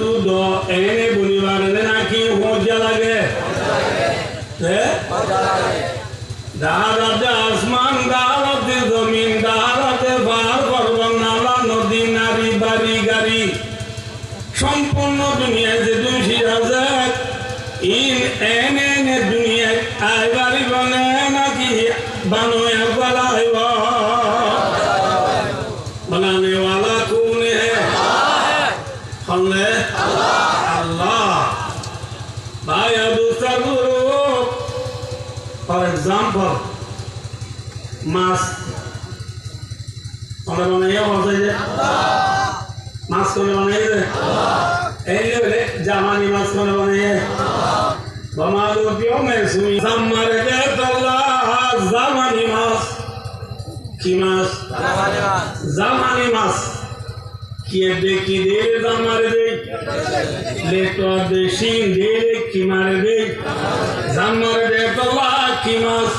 তু দ এনে বলিবার নাকি মজা লাগে দাঁড়াতে আসমান দাঁড়াতে জমিন দাঁড়াতে বার করব নালা নদী নারী বাড়ি গাড়ি সম্পূর্ণ দুনিয়ায় যে দুই আছে ইন এনে দুনিয়ায় আই বাড়ি বনে নাকি বানোয় বলাইব बनाने वाला कौन है अल्लाह भाई दूसरा फॉर एग्जाम्पल मास बनाइए मास को बनाइए जामानी मास को बनाइए बमालू क्यों मैं सुनी समर दे जामानी मास की मास জামানি মাছ কি দেখি দে জামারে দে লেটো দেশি দে কি মারে দে জামারে দে তোলা কি মাছ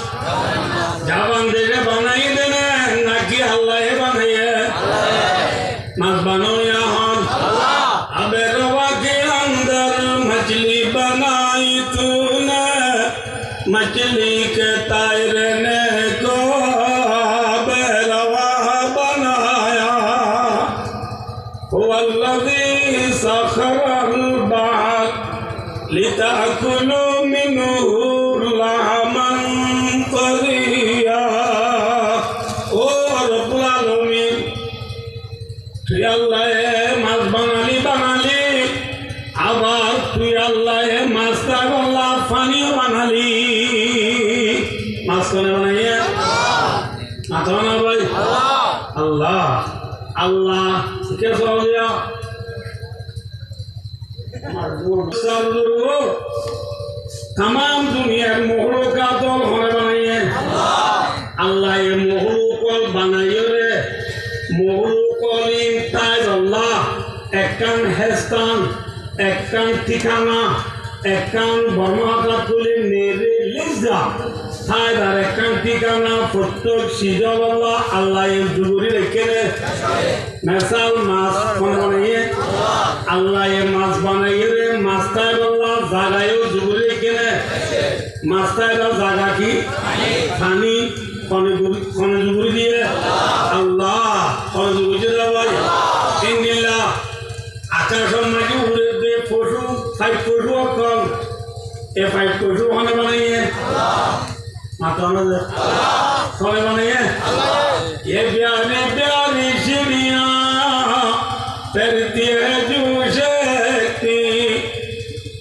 জাবান দে বানাই দে নাকি আল্লাহ বানাইয়ে মাছ বানাইয়া হন আবে রবা के अंदर मछली बनाई तूने मछली के तैरने को والذي سخر البحر لتأكلوا منه لحما طريا رب العالمين তুই আল্লাহ মাছ বানালি আবার তুই আল্লাহ মাছটা আল্লাহ পানিও বানালি মাছ কোনে বানাইয়া মাথা না ভাই আল্লাহ अल्लाह क्या समझ गया तमाम दुनिया मोहरों का तो होने बनाइए अल्लाह ये मोहरों को बनाइए रे मोहरों को इंताज अल्लाह एकन हेस्तान एकन ठिकाना एकन बर्माता कुली नेरे लिजा थायदार एकन ठिकाना फुटक सिजल अल्लाह अल्लाह ये जुगुरी लेके मिसाल मास कौन बनाइए अल्लाह ये मास बनाइए रे मास्ता अल्लाह जागायो जुगुरी लेके मास्ता का जागा की पानी कौन जुगुरी दिए अल्लाह कौन जुगुरी दिया भाई इंदिला आकाशों में जो उड़े दे पशु फाइट पशु कौन ये फाइट पशु कौन बनाइए माता ना कौन बनाइए ये प्यारी प्यारी चिड़िया तैरती है जो शक्ति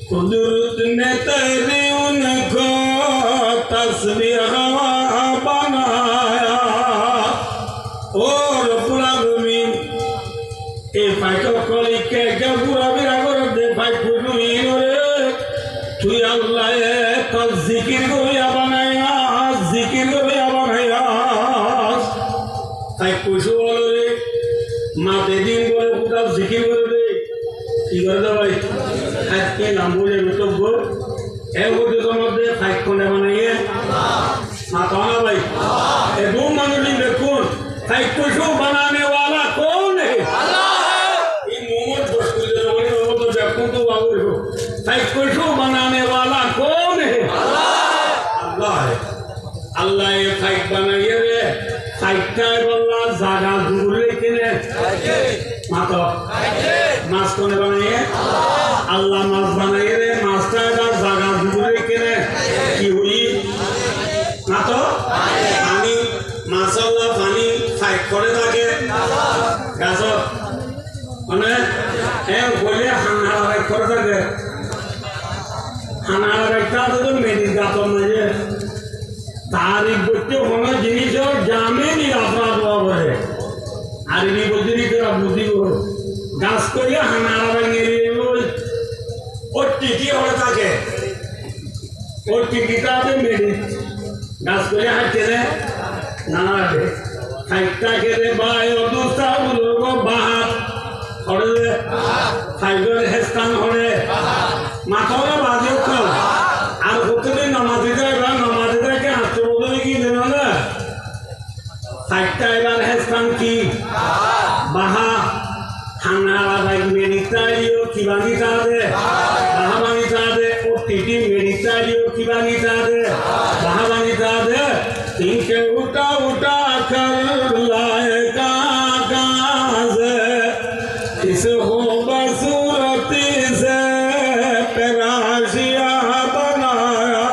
कुदरत ने तेरी उनको तस्वीर हवा बनाया और पूरा जमीन ये फाइटो कोली के पूरा बिरा कर दे फाइट पूरी रे तू अल्लाह तो जिक्र को या बनाया जिक्र को या बनाया তাই পশু বলো রে মাতে দিন বলে কোথাও জিকির করে দে কি করে দে ভাই আজকে নাম বলে বিতব্য এর মধ্যে তোমাদের ফাইট কোনে বানাইয়ে মাতা না ভাই এ দু মানুষ দেখুন ফাইট পশু বানানে वाला कौन है अल्लाह है ये मोहम्मद बस्तु जो तो देखो तो बाबू फाइट पशु बनाने वाला कौन है अल्लाह है अल्लाह ये फाइट बनाइए रे फाइटটা বললা জায়গা জুড়ে কিনে মাতো মাছ কোনে বানাইয়ে আল্লাহ মাছ বানাইয়ে রে মাছটা জায়গা জুড়ে কিনে কি হই মাতো পানি মাছ আল্লাহ পানি ফাইট করে থাকে গাছ মানে এ বলে হানা ফাইট করে থাকে হানা ফাইটটা তো মেডি গাছ না तारीख बच्चे होना जिनिस और जामे नहीं अपराध हुआ बड़े आरे नहीं बोलते नहीं तेरा बुद्धि को गास को ये हमारा बंगे और टिकी होता के और टिकी का भी मेरी गास को ये हाथ चले ना रे फाइटा के रे बाय और दूसरा लोगों बाहर और फाइबर हेस्तान हो रे माथोरा बाजियों को आर होते नहीं नमाज़ी जाएगा नमाज़ी जाएगा फाइटा एबार हेस्तान की बाहा हानारा बाइक मेडितारियो की বাঙি চাঁদে বাহাবাঙি চাঁদে ও টিটি মেরি চালিও কি বাঙি চাঁদে বাহাবাঙি চাঁদে তিনকে উঠা উঠা कर लाए कागज इस खूबसूरत से पेराशिया बनाया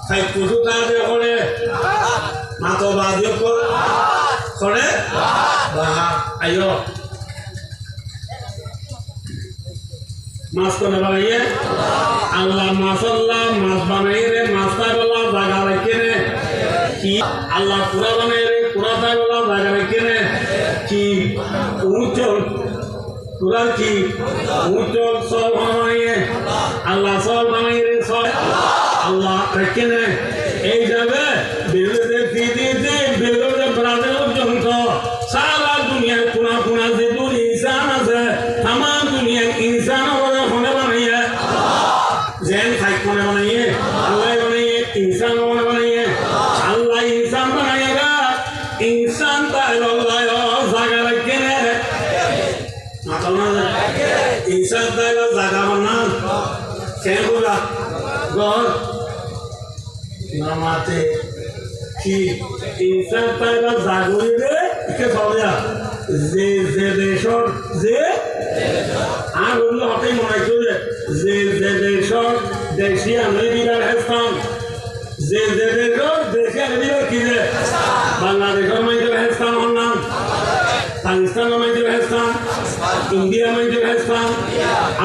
खाई कुछ ताजे होले मातो बाजियों को सोने बाहर आयो मास को न बनाइए अल्लाह माशाल्लाह मास बनाइए रे मास्ता वाला जगह रखे रे कि अल्लाह पूरा बनाइए रे पूरा वाला जगह रखे रे कि ऊंचो पूरा की ऊंचो सब बनाइए अल्लाह सब बनाइए रे सब अल्लाह रखे रे एक जगह बिरले फीदी दे बिरले बरादर जनता सारा दुनिया पुना पुना से दूर इंसान है तमाम दुनिया इंसान होने बनाइए जैन खाई कोने बनाइए अल्लाह बनाइए इंसान होने बनाइए अल्लाह इंसान बनाएगा इंसान का अल्लाह जागा रखे ने मतलब इंसान का जागा बना क्या बोला गौर नमाते कि इंसान का जागोरी दे क्या बोला जे देशों जे আর বললো হাতেই মনে করে যে দেশর দেশিয়া নদীর হেস্তান যে দেশর দেশিয়া নদীর কি যে বাংলাদেশের মধ্যে হেস্তান ওর নাম পাকিস্তানের মধ্যে হেস্তান ইন্ডিয়া মধ্যে হেস্তান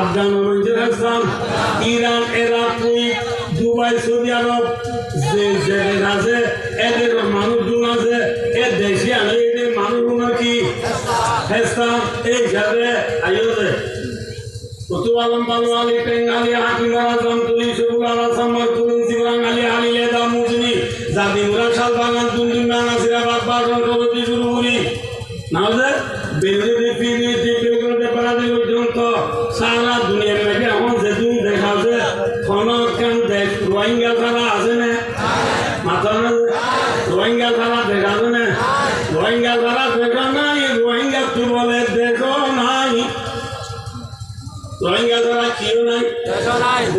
আফগানের মধ্যে হেস্তান Iran Iraq Kuwait Dubai Saudi Arab যে দেশ আছে এদের মানুষজন আছে এ দেশিয়া নদীর মানুষগুলোর কি হেস্তান এই যাবে আয়োজে Kutualam balwali pengali hati marazam tuli surula samar tuli sibrang ali ali leda muzini zabi murashal bangan tundun nana sirabak baron roboti sururi nauze belde de fini de belde de parade jonto sara dunia mege amon zedun dekhaze khono kan desh rohingya sara ase ne matana rohingya sara dekhaze ne rohingya sara dekha nai rohingya tu bole dekho nai Rohingya जरा क्यों नहीं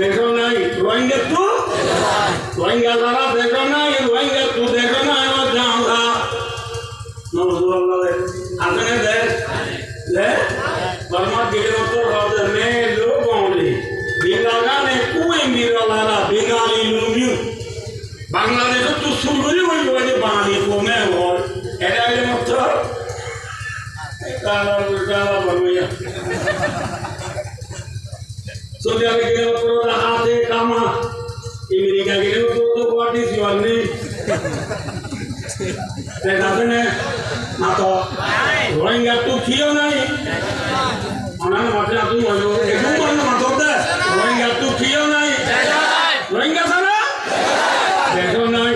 देखो नहीं Rohingya तू Rohingya जरा देखो नहीं Rohingya तू देखो नहीं वो जाऊंगा नमस्कार ले आपने ले बर्मा गिरे तो राज में लोग आउली बिगाड़ा ने कोई बिगाड़ा बिगाड़ी लूँगी बांग्लादेश तो सुनबरी हुई वो जो बांग्लादेश को मैं वो ऐसा ये मतलब काला बनवाया Saudi Arabia itu ada kama, Amerika itu what is your name? Saya ni, atau Rohingya tu kio nai, orang macam tu malu, itu mana macam tu? Rohingya tu kio nai, Rohingya sana, dekho nai,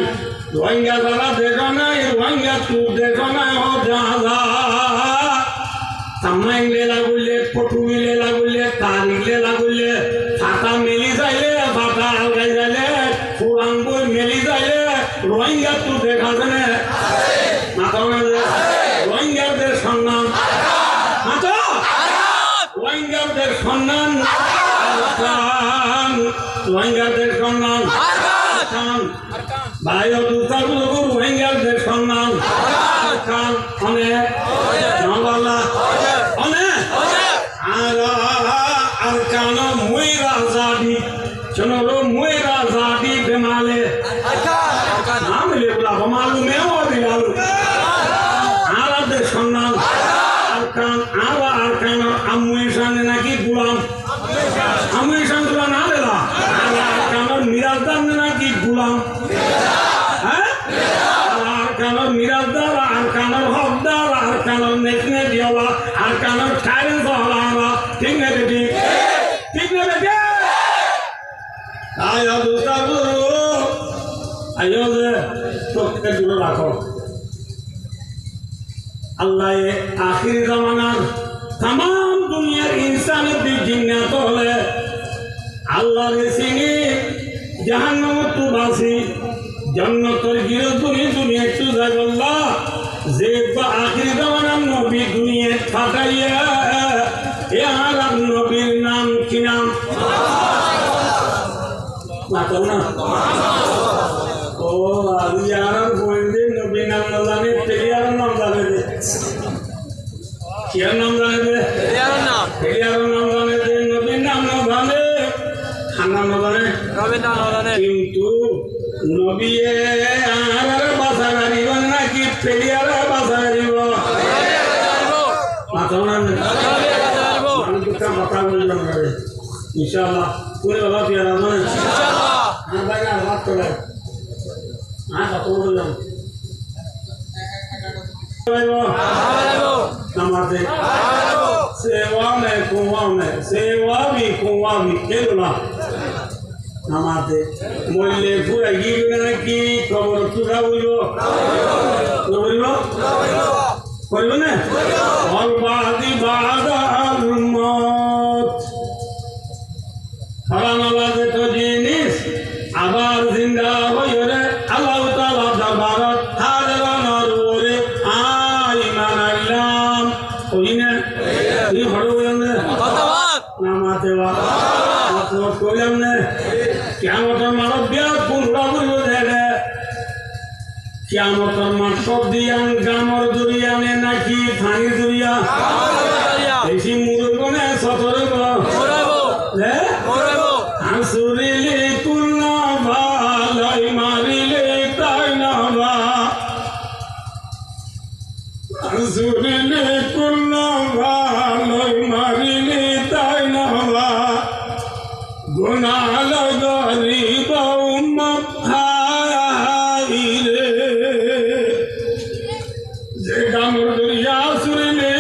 Rohingya sana dekho nai, Rohingya tu dekho nai, oh jaga. Samai le lagulle, potu le lagulle, tarik le lagulle, fata meli jaile, fata algai jaile, kurang boy meli jaile, Rohingya tu dekha jane, mata na Rohingya der sonnam, mata, Rohingya der sonnam, Rohingya der sonnam, bayo tu taru Rohingya der sonnam, kan ane, nambala. Arkana muira zadi, chunolo muira zadi bemale. Naam le bola, hamalu me aur bilalu. Ara de sonnal, arkan, ara arkana amuishan na ki gulam. Amuishan tu na lela. Ara arkana miradar na ki gulam. हाँ? Arkana miradar, arkana hobdar, arkana nekne diala, arkana kairin sohala. ठीक है बेटी ठीक है बेटी आया दूसरा गुरु आयो जे तो के दूर रखो अल्लाह ये आखिरी ज़माना तमाम दुनिया इंसान दी जिन्नत होले अल्लाह रे सिंगी जहन्नम तू बासी जन्नतर गिरो दुनिया तू जागल्ला जे आखिरी ज़माना नबी दुनिया फाटाइया এ আর নবীর নাম কি নাম মাতাও না ও আমি আর বন্ধে নবীর নাম না জানি তেলিয়ার নাম জানে দে কিয়ার নাম জানে দে তেলিয়ার নাম জানে দে নবীর নাম না জানে খানা না জানে রবির নাম জানে কিন্তু নবী আর বাসা গাড়িব নাকি তেলিয়ার বাসা গাড়িব মাতাও না কথা বললাম ইনশাআল্লাহ পুরো বাবা পিয়ারা নয় ইনশাআল্লাহ হ্যাঁ ভাই না বাত করে হ্যাঁ কথা বললাম नमस्ते सेवा में कुआ में केला नमस्ते मोले पूरा गिरना की खबर तुरा बोलो बोलो बोलो ना और बादी बादा मौत हराना लागे तो जिनिस आबार जिंदा हो योरे अल्लाह ताला दरबारत हाजरान ओरे ईमान अल्लाह कोइने ये हड़ो बोलने धन्यवाद नामाते वा तो कोई हमने क्या मतलब मारो ब्याह पूरा बोलो देले क्या मतलब मतलब दिया गामर दुनिया ने ना की थानी दुनिया ऐसी मुर्गों ने सतरे को ले आंसुरिले कुल्ला भालाई मारिले ताइना भा आंसुरिले कुल्ला भालाई मारिले ताइना भा गुनाह लगारी बाउम्मा हाइले जे गामर दुनिया सुरिले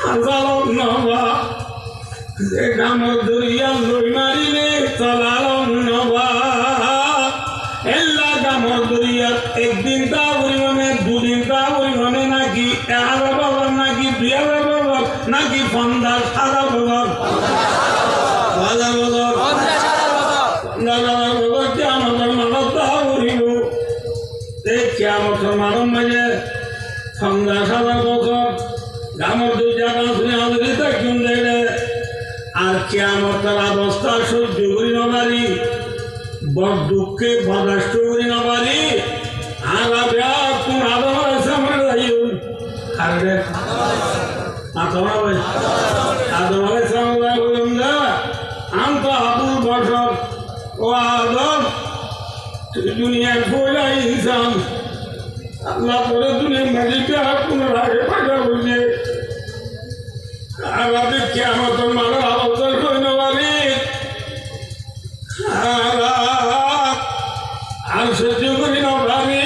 हाजारों नवा যে গামর দরিয়া লই মারিলে চলালম নবা এল্লা গামর দরিয়া একদিন তা পরিমাণে দুদিন তা পরিমাণে নাকি 11 বছর নাকি 12 বছর নাকি 50 বছর হাজার বছর 50 বছর কিয়ামতের মানব তা পড়িব এই কিয়ামতের মানব মাঝে 50 বছর গামর দরিয়া শুনে আমাদের দেখুন দেখলে আর কিয়ামতের অবস্থা সহ্য করি না পারি বড় দুঃখে বরদাস্ত করি না পারি আর কোন আদমের সামনে যাইও আর রে আদমের সামনে বললাম না আন্ত আবুল বশর ও আদম তুই দুনিয়ায় পয়লা ইনসান আল্লাহ তোরে দুনিয়ার মাঝে কোন রাগে পাকা বলছে আমাদের কিয়ামতের মানব অবস্থা কই না পারি আর সহ্য করি না পারি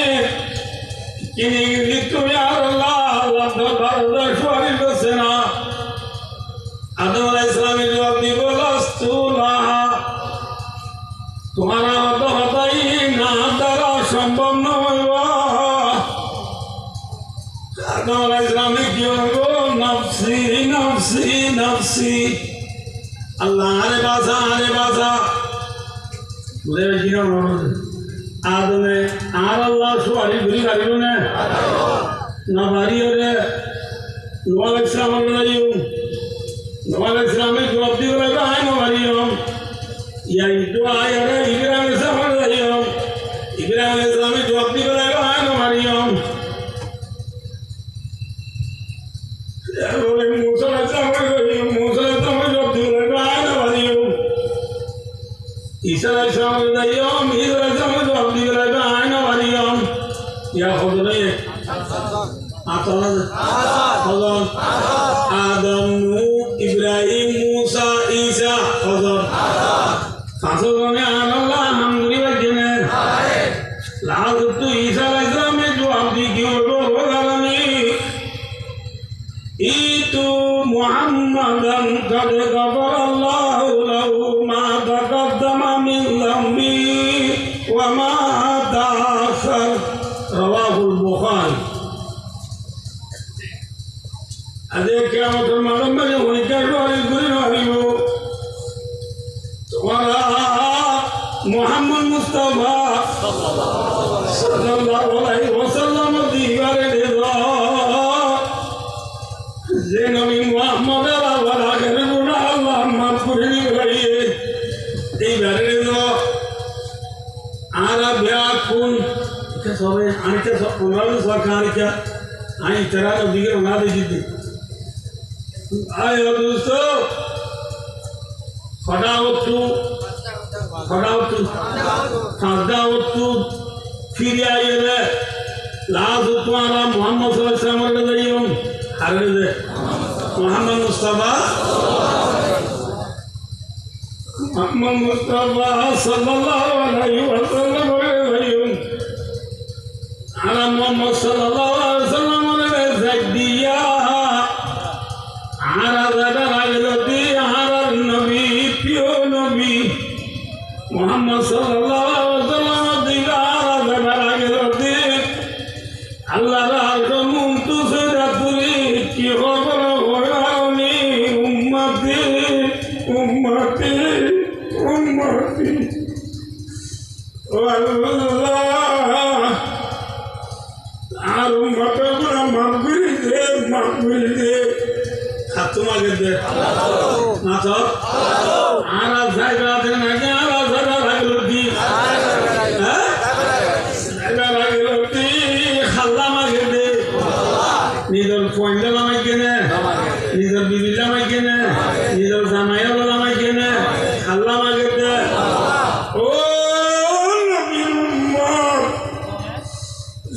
কিনে গেলি তুমি আর আল্লাহ দরবার সরি করছে না আদম আলাইহিস সালামের জবাব দিব লাস্তুলা তোমার মতো হতাই না দ্বারা সম্ভব নয় আদম আলাইহিস সালামে কি হলো नफसी नफसी नफसी अल्लाह आरे बासा बोले जीना आदमे आर अल्लाह सुवारी बुरी करी ने ना बारी ओरे नवाब इस्लाम बनाइयो नवाब इस्लाम में जवाब दी बोले का है ना बारी हम या इतो आया रे इब्राहिम इस्लाम बनाइयो इब्राहिम इस्लाम में जवाब दी बोले का है ना बारी हम बोले मूसा इस्लाम जवाब दी बोले का है ना बारी हम ईसा इस्लाम बनाइयो मीर इस्लाम जवाब दी बोले का है ना बारी हम या खुद नहीं आदम इब्राहिम मूसा ईसा हजर सासोने आनल्ला हमरी वजने लाज तू ईसा इस्लाम में जो अब्दी की वो गलनी इतु मुहम्मदन कद गफर अल्लाह लहु मा तक़द्दम मिन ज़म्बी व मा तअख़्खर रवाहुल बुखारी अदे क्या मतलब मालूम है वो क्या वाली गुरी वाली वो तुम्हारा मोहम्मद मुस्तफा सल्लल्लाहु अलैहि वसल्लम दीवारे दे दो जे नबी मोहम्मद কোন সবে আনিটা সব ওনারও সরকার আনিটা আনি তারা ওদিকে ওনাদের জিতে আয় দোস্ত খড়া হচ্ছু সাজদা হচ্ছু ফিরে আইয়ে রে লাজ তোমারা মোহাম্মদ সাল্লাল্লাহু আলাইহি ওয়াসাল্লামের কাছে যাইও হারে দে মোহাম্মদ মুস্তাফা সাল্লাল্লাহু আলাইহি ওয়াসাল্লাম যাইও আলা মোহাম্মদ সাল্লাল্লাহু আলাইহি ওয়াসাল্লামের জাদিয়া আরা জাদা রাগলতি আরা নবী প্রিয় নবী মোহাম্মদ সাল্লাল্লাহু আলাইহি ওয়াসাল্লাম দিলা আরা জাদা রাগলতি আল্লাহ রাগমুন তুসরা তুরি কি খবর হরানি উম্মতি উম্মতি উম্মতি ও আল্লাহ আর উম্মতগুলো মাগফিরি দে তোমাকে দে না তো আর জায়গা দেন আগে আর জায়গা লাগলো কি জায়গা লাগলো কি খাল্লা মাগে দে নিজের পয়েন্ট লামাই কেনে নিজের বিবি লামাই কেনে নিজের জামাই লামাই কেনে খাল্লা মাগে দে ও নবীর উম্মত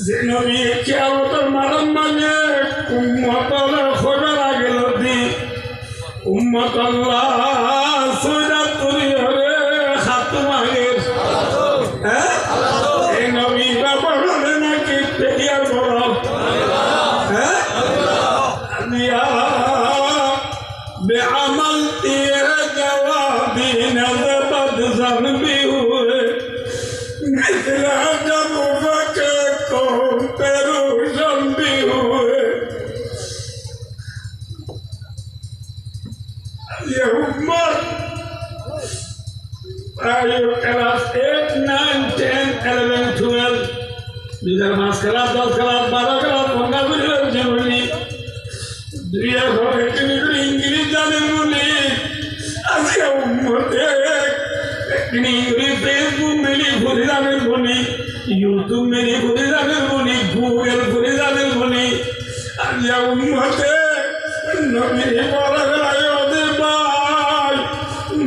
যে নবী কিয়ামতের মারাম মানে উম্মতের খবর আগে লদি উম্মত আল্লাহ সুরাত তুরি হরে খাতুম আগে হ্যাঁ এই নবী বাবা বলে নাকি পেরিয়ার বড় হ্যাঁ দিয়া বেআমল দিয়ে জওয়াবি নজবত জনবি হুয়ে মিথলা জব ফকে কো পেরু জনবি হুয়ে ये उम्मत class 8, 9, 10, 11, 12 दूसरा मास क्लास 10 क्लास 12 क्लास 15 क्लास जीवनी दुनिया भर के इंग्लिश जाने मुनी आजके उम्मत इंग्लिश फेसबुक मेरी भूल जाने मुनी यूट्यूब मेरी भूल जाने मुनी गूगल भूल जाने मुनी आज ये उम्मत नबी बोला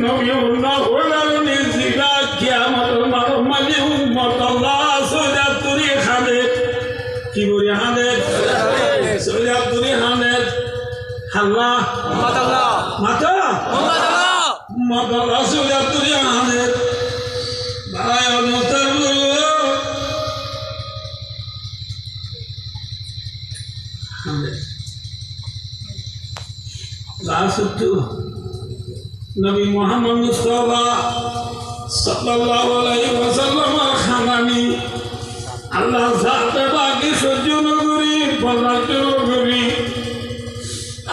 নবীনা হলার নিজিলা কিয়ামত মারমালি উম্মত আল্লাহ সুজাত তুরি খাদে কি বলি হাদে সুজাত তুরি হাদে আল্লাহ উম্মত আল্লাহ মাতা উম্মত আল্লাহ সুজাত তুরি হাদে ভাই অনুতর হাদে লাসুতু নবী মোহাম্মদ মুস্তাফা সাল্লাল্লাহু আলাইহি ওয়াসাল্লাম খানানি আল্লাহ সাথে বাকি সহ্য নগরী বলাতে নগরী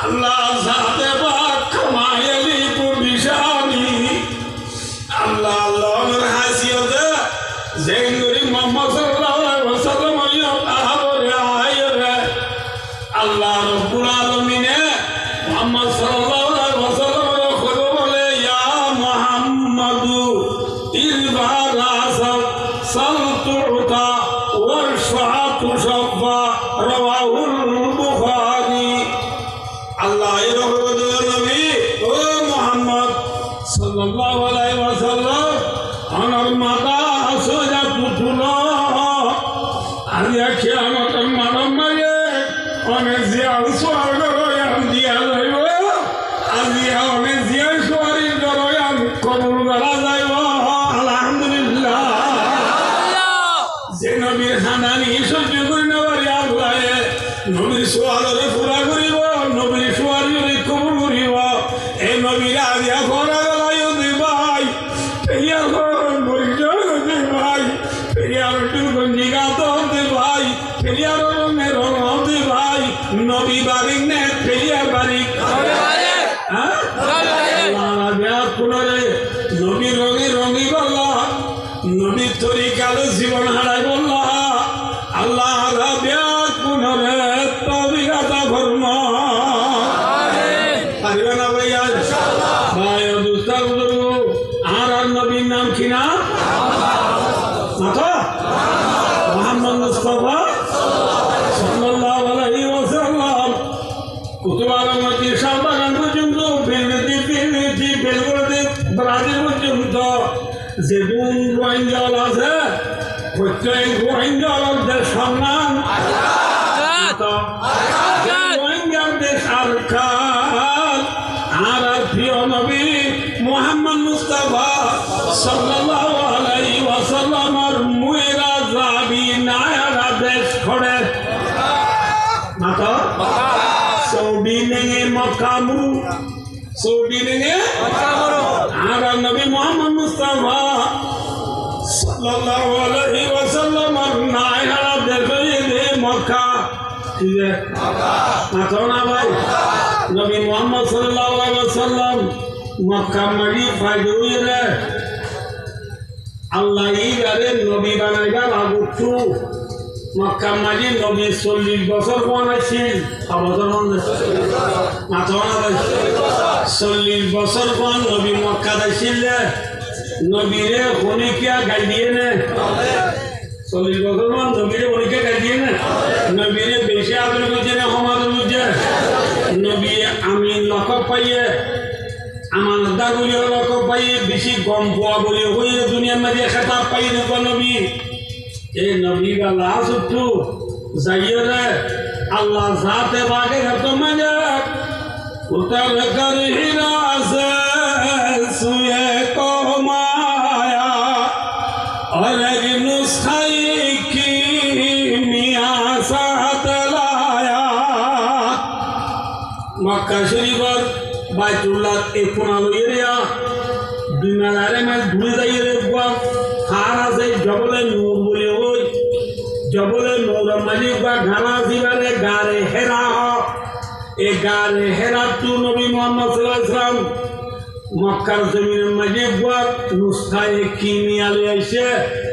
আল্লাহ সাথে বাক খামায়ালি পুবিশানি আল্লাহ আল্লাহর হাসিয়তে জেঙ্গরি মোহাম্মদ সাল্লাল্লাহু আলাইহি ওয়াসাল্লাম আহরে আয়রে আল্লাহ রাব্বুল আলামিনে মোহাম্মদ সাল্লাল্লাহু আলাইহি ওয়াসাল্লাম سلطعتا والشعات شفا رواه البخاري الله يرحمه النبي محمد صلى الله عليه وسلم أنا المدى سجد بطلا أريا كيامة المرمى أنا زيار سوار رويان ديا زيوه أريا أنا زيار سوار رويان قبول غلا زيوه الحمد لله যে নবীর খানানি সহ্য করে নেওয়ার আল্লাহ নবীর সোয়ারে পুরা করিব নবীর সোয়ারে কবুল করিব এই নবীর আদিয়া করা গলাই দি ভাই পেরিয়ার পরিচয় দি ভাই পেরিয়ার গঞ্জি গাত দি ভাই পেরিয়ার রঙ দি ভাই নবী বারিক নে পেরিয়ার বারিক হ্যাঁ আল্লাহ ব্যাস পুনরে নবী রঙি রঙি বল্লা নবীর তরিকালে জীবন হারাই বললা আল্লাহ ব্যাস পুনরে তবিগাতা ভর্ম পারিবে না ভাইয়া ভাই দুস্তার আর নবীর নাম কিনা মাথা রোহিঙ্গাদের সম্মান রোহিঙ্গাদের সরকার আর প্রিয় নবী মুহাম্মদ মুস্তাফা সাল্লাল্লাহু আলাইহি ওয়াসাল্লামের মুয়েরা যাবি নায়ারা দেশ খড়ে মাতা সৌদি নেগে মক্কা মুরু সৌদি নেগে মক্কা মুরু আর নবী মুহাম্মদ মুস্তাফা সাল্লাল্লাহু আলাইহি ওয়াসাল্লামের নায়ারা দেশে মক্কা ঠিক আছে মাতা না ভাই নবী মুহাম্মদ সাল্লাল্লাহু আলাইহি ওয়াসাল্লাম মক্কা মারি ফায়দা হইরে আল্লাহ ইগারে নবী বানাইবার আগু মক্কা মারি নবী 40 বছর বানাইছিল বছর মাথা 40 বছর পর নবী মক্কা যাইছিল নবীরে হনিকিয়া গাই দিয়ে নে 40 বছর পর নবীরে হনিকিয়া গাই দিয়ে নে নবীরে বেশি আদর করছে না সমাদর করছে নবী আমি লক্ষ্য পাইয়ে আমার দাগুলিও লক্ষ্য পাইয়ে বেশি গম পোয়া বলে হইলে দুনিয়ার মাঝে খেতাব পাই দেব নবী এই নবী বালা সুতু যাইরে আল্লাহ জাতে বাগে তো মানে উতার কর হিরাসে সুয়ে কো মায়া और नुस्खाई की मिया साथ लाया मक्का शरीफर বাইতুল্লাহ এই কোনালো এরিয়া দুনিয়ারে মাঝ ঘুরে যাইয়ে রে বুয়া হার আছে জবলে নূর বলে ওই জবলে নূর মাঝে বা ঘানা দিবারে গারে হেরা হ এই গারে হেরা তু নবী মুহাম্মদ সাল্লাল্লাহু আলাইহি ওয়াসাল্লাম মক্কার জমিনের মাঝে বুয়া নুসখায়ে কিমিয়া ले आइसे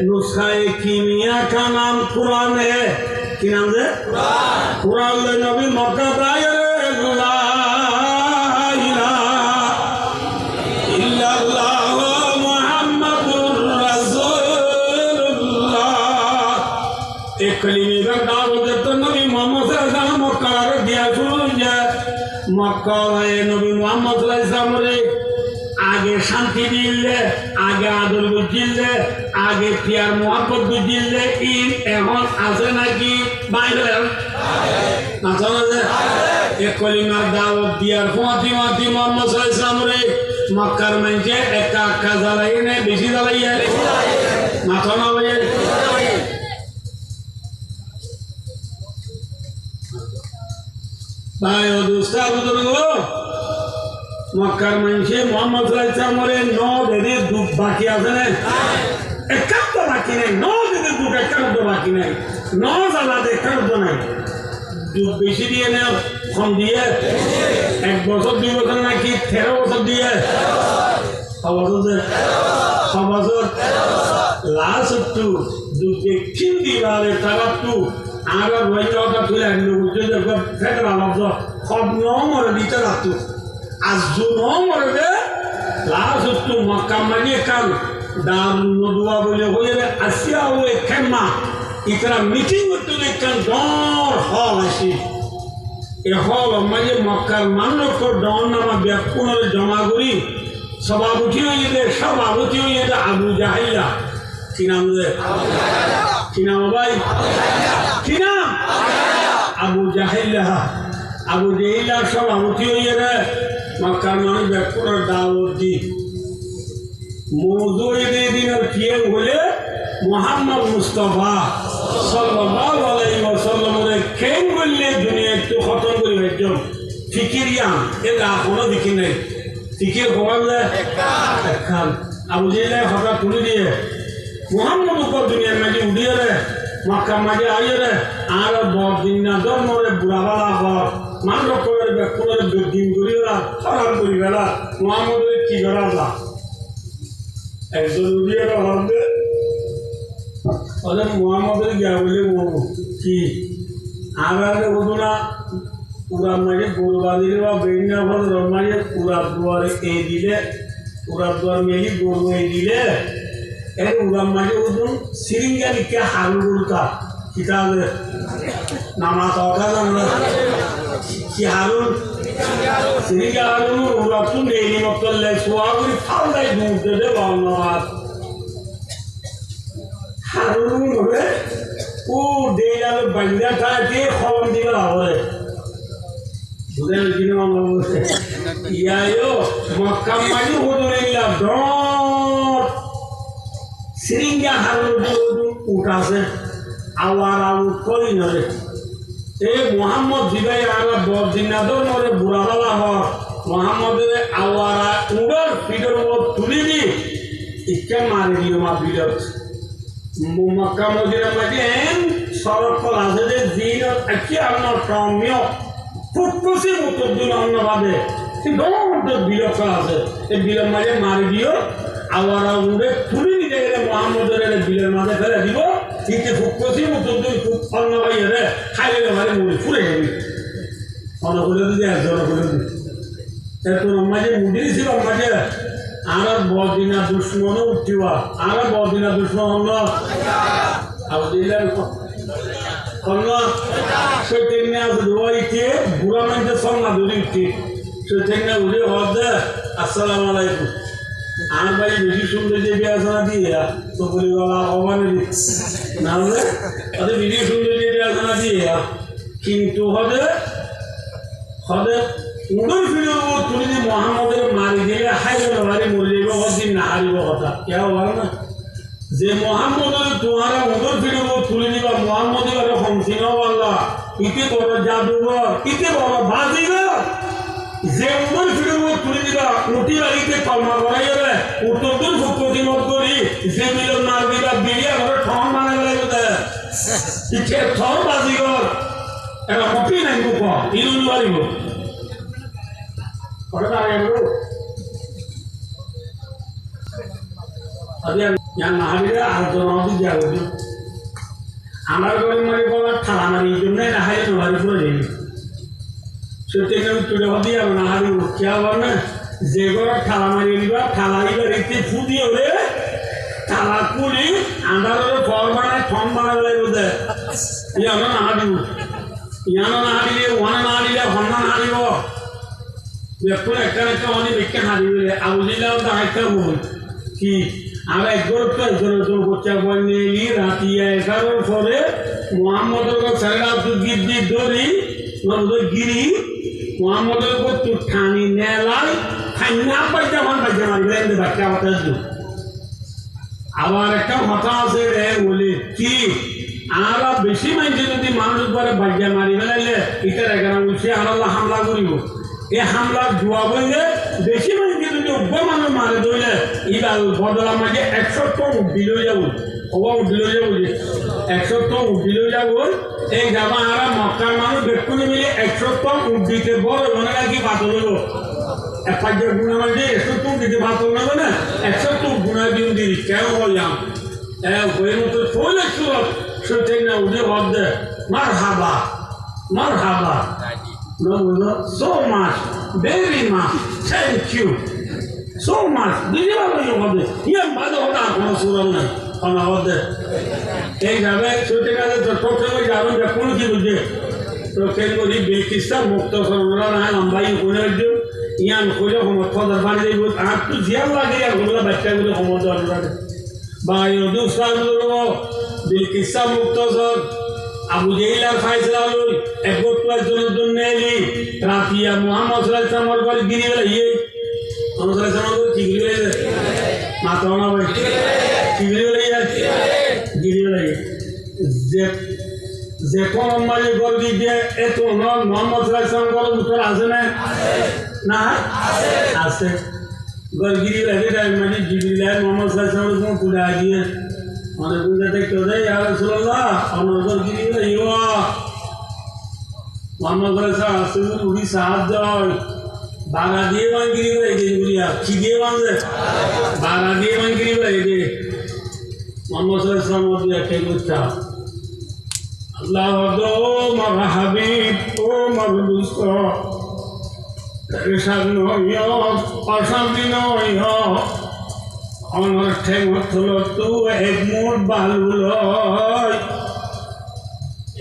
नुसखाए कीमिया का नाम कुरान है কি নাম রে কুরআন ले नबी मक्का दायर मक्का नबी मुहम्मद आगे शांति दिले आगे आदर बुझिले आगे प्यार मोहब्बत बुझिले इन এখন আছে নাকি বাইরে আছে না এই কলিমার দাওয়াত দিয়ার ফাতিমা মুহাম্মদ সাল্লাল্লাহু আলাইহি ওয়াসাল্লাম মক্কার মধ্যে একা একা জ্বালাই না বেশি জ্বালাইয়া মাথা না ভাই ভাই ও দোস্ত বুঝলো মক্কার মধ্যে মুহাম্মদ সাল্লাল্লাহু আলাইহি ওয়াসাল্লামের 9 দিনের দুঃখ বাকি আছে না একান্ত বাকি নাই 9 দিনের দুঃখ একান্ত বাকি নাই 9 জ্বালাতে একান্ত নাই দুঃখ বেশি দিয়ে না কম দিয়ে 1 বছর 2 বছর নাকি 13 বছর দিয়ে সবছর লাস্ট একটু দুঃখ দেখিন দিবারে তারা একটু আর রইটা তুলে আনলো বুঝতে দেখো ফেটে আলাপ সব নম্বরে দিতে রাখতো আর দু নম্বরে লাস্ট একটু মক্কা মানিয়ে কাল দাম নদুয়া বলে হয়ে আসিয়া হয়ে খেমা ইতরা মিটিং করতে দেখেন ডর হল আসি এ হল মাঝে মক্কার মানুষ ডর নামা ব্যাকুণের জমা করি সভাপতি হয়ে আবু জাহিলা কি নাম রে কি নাম ভাই কি নাম আবু জাহিলা সভাপতি হয়ে রে মক্কার মানুষ ব্যাকুণের দাওয়াত দি মৌজুদ এই দিনের কিয়ে বলে মুহাম্মদ মুস্তাফা সাল্লাল্লাহু আলাইহি ওয়াসাল্লামের কেন বললে দুনিয়া একটু খতম করে একদম ফিকিরিয়া এটা কোনো দিকে নেই ফিকির হওয়ালে একখান আবু জাহিল হঠাৎ তুলে দিয়ে মুহাম্মদ উপর দুনিয়ার মাঝে উঠিয়ে রে মক্কা মাঝে আইয়ে রে আর দিন না ধর্মরে বুড়াবালা হর মানুষ করে ব্যাকুণের দিন করিওরা খারাপ করি বেলা মুহাম্মদের কি করা একজন উঠিয়ে হরদে ওদের মুহাম্মদের গিয়া বলে বলবো কি আর ওদুনা পুরা মাঝে গরুবাদির বা বেরিনা ফল মাঝে পুরা দুয়ার এই দিলে পুরা দুয়ার মেলি গরু এই দিলে এই উড়ার মাঝে ওদুন সিরিঙ্গা লিখে হারু গরুটা কিতাবের নামা কথা জানলা কি হারুন সিরিঙ্গা হারুন উড়াতুন ডেইলি মতলে সোয়া করে ফাউলাই দুধ দেবে বাংলা হারুন হবে বান্ধা থাকে খবর দিবে হবে বুঝলেন কি না বলছে ইয়ায়ো মক্কা মানি হুদুলিল্লাহ ডট সিরিঙ্গা হারুদু উঠাছে আওয়ার আউট করি নরে এ মোহাম্মদ জিবাই আলা বদিনাদর মরে বুড়ালা হক মোহাম্মদের আওয়ারা উড়র পিডর মত তুলি দি ইচ্ছা মারি দিও মা পিডর মক্কা মদিনা মাঝে সড়ক কল আছে যে জিন আকি আপনার সৌম্য ফুটকুসি মতো দিন অন্যভাবে কিন্তু বিরক্ত আছে এই বিলের মাঝে মারি দিও আওয়ারা উড়ে তুলি দিতে গেলে মোহাম্মদের বিলের মাঝে ফেলে দিব কিন্তু ফুটকুসি মতো দিন খুব অন্য ভাইয়েরে খাইলে মাঝে মুড়ি ফুলে যাবি অন্য করে দিদি একজন করে দিদি এত মাঝে মুড়ি ছিল মাঝে আর বদিনা দুশ্মন উঠিবা আর বদিনা দুশ্মন হল সেদিনে ধোয়াইতে বুড়া মানুষের সঙ্গে ধরে উঠি সেদিনে উঠে হদে আসসালামু আলাইকুম আর ভাই বেশি সুন্দর যে বিয়াসনা দিয়ে তো বলি বাবা অমানে না হলে তাদের বেশি সুন্দর যে বিয়াসনা দিয়ে কিন্তু হদে হদে উড়র ফিরে তুলি দিয়ে মোহাম্মদের মারি দিলে হাইলে মারি মরে যাবে ওদিন না হারিব কথা কেউ বলে না যে মোহাম্মদের তোমারা উড়র ফিরে তুলে দিবা মোহাম্মদ এরকম সিনওয়াল্লাহ ইতি বড় জাদুঘর ইতি বড় বাজিঘর যে উড়র ফিরে তুলে দিবা উঠি বাড়িতে কলমা করাই যাবে উত্তর ফুটপতি মত করি যে মিলন মার দিবা বিড়িয়া ঘরে ঠন মানে লাগবে ইচ্ছে থর বাজিঘর এটা কপি নাই গুপ ইলুন বাড়িব আমার ঘরে মারি বলার ঠালা মারি এই জন্য নাহারি তোমারি করে যাই সত্যি তুলে হবি আর নাহারি উঠছে আবার না যে ঘরে ঠালা মারি দিবা ঠালা দিবা রেখে ফুদি হলে ঠালা কুড়ি আন্ধারের ফল বানায় ফর্ম বানাবে লাগবে ইয়ানো নাহারি ইয়ানো নাহারিলে ওয়ান নাহারিলে হন্না নাহারিব দেখুন একটা একটা অনেক বেশি হারিয়ে আবুজিলাও দাঁড়াইতে বল কি আর একজন তো একজন করছে বলি রাতি 11টার পরে মোহাম্মদের ছেলেরা গিদ্দি ধরি গিরি মোহাম্মদের তো ঠানি নেলাই খাইনা পাইতে আমার বাচ্চা মারি বাচ্চা বাচ্চা আবার একটা কথা আছে রে বলি কি আর বেশি মাইছে যদি মানুষ পরে বাচ্চা মারি ফেলাইলে ইটার এখানে বলছে আর হামলা করিব এই হামলার জোয়া বললে বেশি মানুষকে যদি উগ্র মানুষ মারে ধরলে ইবাল বদলা মাঝে 100 টন উঠিল যাব হওয়া উঠিল যাব যে 100 টন উঠিল যাব এই যাবা আর মক্কার মানুষ দেখুন মিলে 100 টন উঠিতে বড় মনে রাখি বাতল হলো এক পাঁচ গুণা মাঝে 100 টন দিতে বাতল নেবে না 100 টন গুণা দিন দিই কেন বললাম বইয়ের মতো চলে সুরত সত্যি না উঠে হদ্দে মার হাবা No, so much, very much. Thank you so much. Did you ever know this? Yeah, but the other one was on our day. Hey, Gabe, so take out the total of Gabe, the Punji will do. So, can you be Bakistan, Mokta, Rana, and buy you do? Yan Kuya from a father body would have to Ziala, but tell you the home. By your do Salo, Bakistan, Mokta. Abu জেহিলার ফাইসলা হলো একবার জনের জন্য এলি রাতিয়া মোহাম্মদ সাল্লাল্লাহু আলাইহি ওয়াসাল্লাম বলে গিরি বলে ইয়ে মোহাম্মদ সাল্লাল্লাহু আলাইহি ওয়াসাল্লাম কি গিরি বলে মাথা না বলে কি গিরি বলে গিরি বলে যে কোন মাঝে বল দিয়ে এত নন মোহাম্মদ সাল্লাল্লাহু আলাইহি ওয়াসাল্লাম বলে উত্তর আছে না আছে গল গিরি বলে টাইম মানে জিবরিল মোহাম্মদ সাল্লাল্লাহু আলাইহি ওয়াসাল্লাম পুরা দিয়ে মানে বুঝতে দেখতে হবে ইয়া রাসূলুল্লাহ আমার গিরি বলে ইয়া মোহাম্মদ রাসূল উনি সাহায্য বাগা দিয়ে বাঙ্গিরি বলে দিগুলিয়া কি দিয়ে বাঁধে বাগা দিয়ে বাঙ্গিরি বলে দে মোহাম্মদ রাসূল দিয়ে কে গুচ্ছা আল্লাহ ও মার হাবিব ও মার দুস্ত রেশাদ নয় অশান্তি নয় আমার ঠেঙ্গ হলো তো এক মোট বালু লয়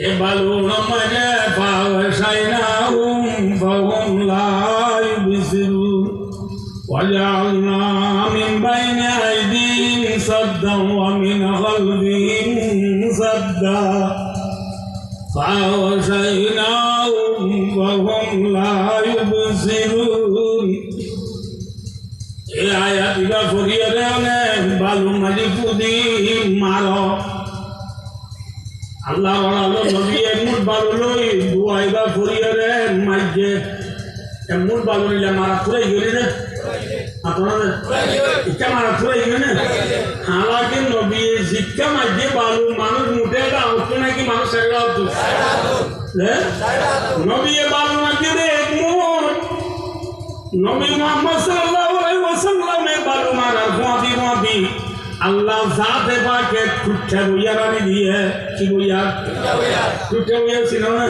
এ বালু মানে ফাওয়াসাইনাহুম ফাহুম লা ইউবসিরুন ওয়াজআলনা মিন বাইনি আইদিহিম সাদ্দান ওয়া মিন খালফিহিম সাদ্দা فأغشيناهم وهم لا يبصرون এই আয়াত ইবা ফরিয়ে দেওনে বালু মাটি পুদি মারো আল্লাহ আলো নবী এমন বালু লই দুয়াইবা ফরিয়ে দে মাইজে এমন বালু নিলে মারা ফুরাই গেলি রে আপনারা ইচ্ছা মারা ফুরাই গেলে হালাকি নবী শিক্ষা মাইজে বালু মানুষ মুঠে এটা হচ্ছে নাকি মানুষ সেটা হতো নবী বালু মাইজে রে একমত নবী মুহাম্মদ সাল্লাল্লাহু আলাইহি ওয়াসাল্লামে বালু মারা ফুয়াদি আল্লাহ জাতে পাকে টুটে বইয়া রানি দিয়ে কি বইয়া টুটে বইয়া ছিল না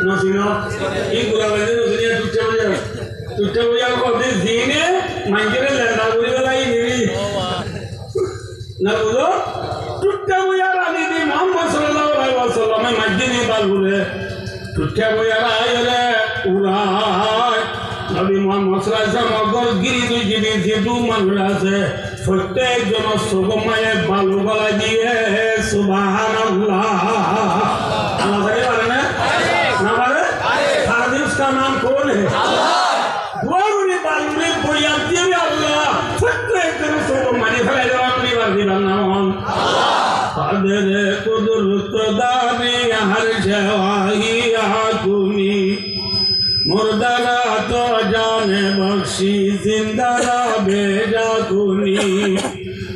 না ছিল এই গুলা বলে দুনিয়া টুটে বইয়া করতে দিনে মাইজেরে লেন্দা করে লাই নি না বলো টুটে বইয়া রানি দি মুহাম্মদ সাল্লাল্লাহু আলাইহি ওয়াসাল্লামে মাইজেনে বালুরে টুটে বইয়া রাইরে উড়ায় নবী মুহাম্মদ সাল্লাল্লাহু আলাইহি ওয়াসাল্লাম গিরি দুই জিবি জিদু মানুষ আছে প্রত্যেকজন সুগমায়ে বালু গলা দিয়ে সুবহানাল্লাহ আল্লাহ করে পারে না না পারে সারা দিন उसका नाम कौन है अल्लाह दुआ করে বালু রে বইয়া দিয়ে আল্লাহ প্রত্যেকজন সুগমায়ে ফেলে দেওয়া আপনি বারদি বানান আল্লাহ কাদের কুদরত দানি হর জওয়াহি আকুনি मुर्दारा तो जाने बख्शी जिंदारा भेजा कुनी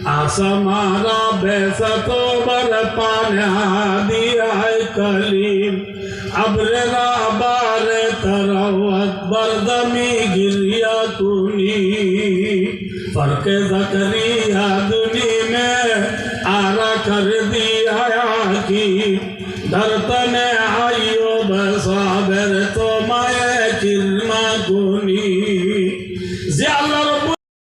आसमारा बैसा तो बर पाना दिया है कलीम अब्रेरा बारे तरवत बरदमी गिरिया कुनी फर्क ज़करिया दुनी में आरा कर दिया की धरतने